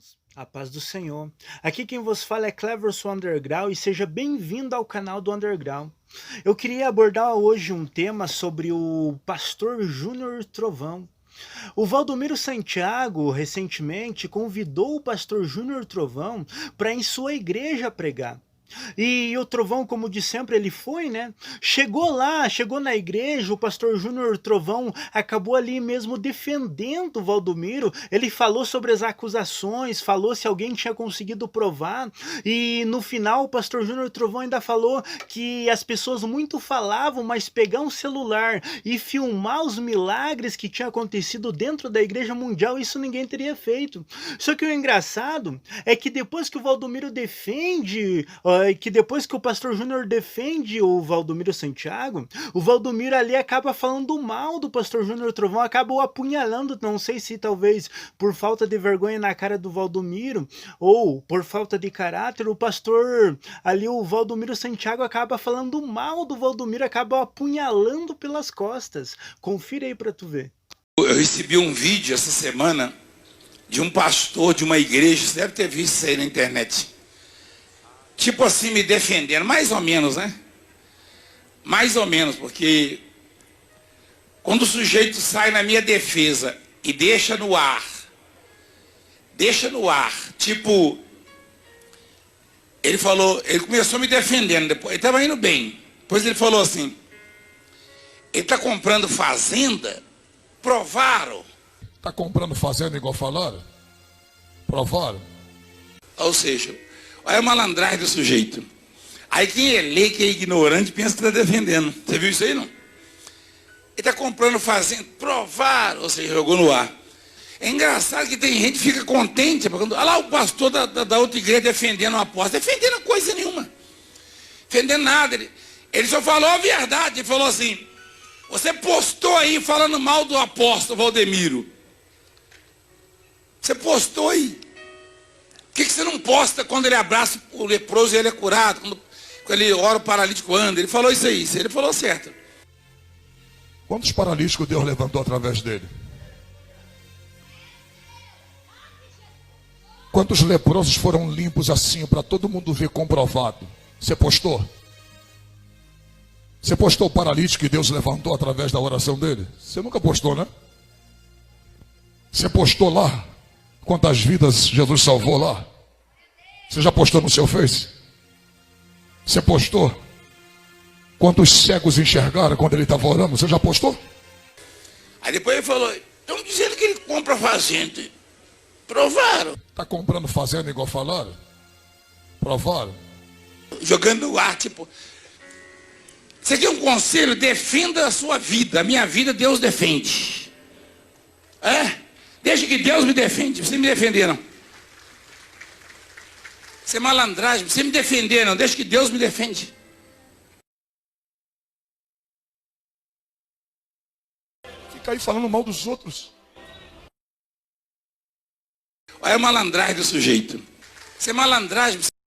Irmãos, a paz do Senhor. Aqui quem vos fala é Cleverson Underground e seja bem-vindo ao canal do Underground. Eu queria abordar hoje um tema sobre o pastor Júnior Trovão. O Valdomiro Santiago, recentemente, convidou o pastor Júnior Trovão para em sua igreja pregar. E o Trovão, como de sempre, ele foi, né? Chegou lá, chegou na igreja, o pastor Júnior Trovão acabou ali mesmo defendendo o Valdomiro. Ele falou sobre as acusações, falou se alguém tinha conseguido provar. E no final, o pastor Júnior Trovão ainda falou que as pessoas muito falavam, mas pegar um celular e filmar os milagres que tinham acontecido dentro da Igreja Mundial, isso ninguém teria feito. Só que o engraçado é que depois que o Valdomiro defende que depois que o pastor Júnior defende o Valdomiro Santiago, o Valdomiro ali acaba falando mal do pastor Júnior Trovão, acaba o apunhalando, não sei se talvez por falta de vergonha na cara do Valdomiro, ou por falta de caráter, o pastor ali, o Valdomiro Santiago, acaba falando mal do Valdomiro, acaba apunhalando pelas costas. Confira aí pra tu ver. Eu recebi um vídeo essa semana de um pastor de uma igreja, você deve ter visto isso aí na internet. Tipo assim, me defendendo, mais ou menos, né? Mais ou menos, porque quando o sujeito sai na minha defesa e deixa no ar, tipo, ele falou, ele começou me defendendo, depois, ele estava indo bem, depois ele falou assim, ele está comprando fazenda, provaram. Está comprando fazenda igual falaram? Provaram? Ou seja, olha a malandragem do sujeito. Aí quem é lei, quem é ignorante, pensa que está defendendo. Você viu isso aí, não? Ele está comprando fazenda, provaram, ou seja, jogou no ar. É engraçado que tem gente que fica contente, olha lá o pastor da outra igreja defendendo uma aposta, defendendo coisa nenhuma, defendendo nada. Ele só falou a verdade, ele falou assim, você postou aí falando mal do apóstolo Valdemiro. Você postou aí. Por que você não posta quando ele abraça o leproso e ele é curado? Quando ele ora, o paralítico anda. Ele falou isso aí, ele falou certo. Quantos paralíticos Deus levantou através dele? Quantos leprosos foram limpos assim, para todo mundo ver comprovado? Você postou? Você postou o paralítico que Deus levantou através da oração dele? Você nunca postou, né? Você postou lá? Quantas vidas Jesus salvou lá? Você já postou no seu Face? Você postou? Quantos cegos enxergaram quando ele estava orando? Você já postou? Aí depois ele falou, estão dizendo que ele compra fazenda. Provaram. Está comprando fazenda igual falaram? Provaram? Jogando no ar, tipo... Você quer um conselho? Defenda a sua vida. A minha vida Deus defende. É? Deixa que Deus me defende. Você me defender, não. Você é malandragem. Você me defender, não. Deixa que Deus me defende. Fica aí falando mal dos outros. Olha a malandragem do sujeito. Você é malandragem.